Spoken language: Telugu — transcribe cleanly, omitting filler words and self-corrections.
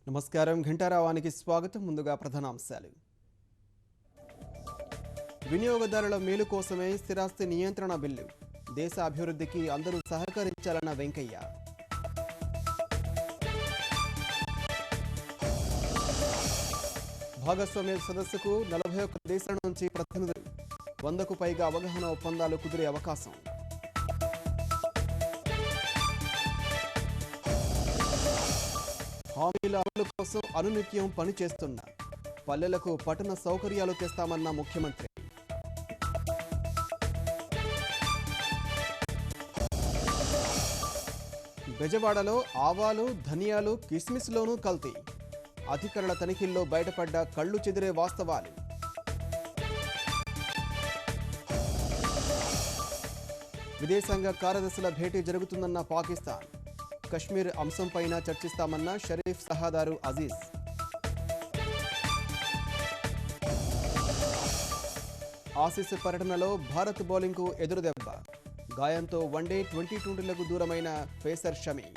నమస్కారం ఘంటారావానికి స్వాగతం. ముందుగా ప్రధానాంశాలు. వినియోగదారుల మేలు కోసమే స్థిరాస్తి నియంత్రణ బిల్లు. దేశ అభివృద్ధికి అందరూ సహకరించాలన్న వెంకయ్య. భాగస్వామ్య సదస్సుకు 41 దేశాల నుంచి ప్రతినిధులు. 100కు పైగా అవగాహన ఒప్పందాలు కుదిరే అవకాశం. హామీల అమలు కోసం అనునిత్యం పనిచేస్తున్న పల్లెలకు పట్టణ సౌకర్యాలు తెస్తామన్న ముఖ్యమంత్రి. బెజవాడలో ఆవాలు, ధనియాలు, కిస్మిస్లోనూ కల్తీ. అధికారుల తనిఖీల్లో బయటపడ్డ కళ్లు చెదిరే వాస్తవాలు. విదేశాంగ కార్యదర్శుల భేటీ జరుగుతుందన్న పాకిస్తాన్. కశ్మీర్ అంశంపైన చర్చిస్తామన్న షరీఫ్ సహాదారు అజీజ్. ఆసీస్ పర్యటనలో భారత్ బౌలింగ్కు ఎదురుదెబ్బ. గాయంతో వన్డే 2020లకు దూరమైన పేసర్ షమి.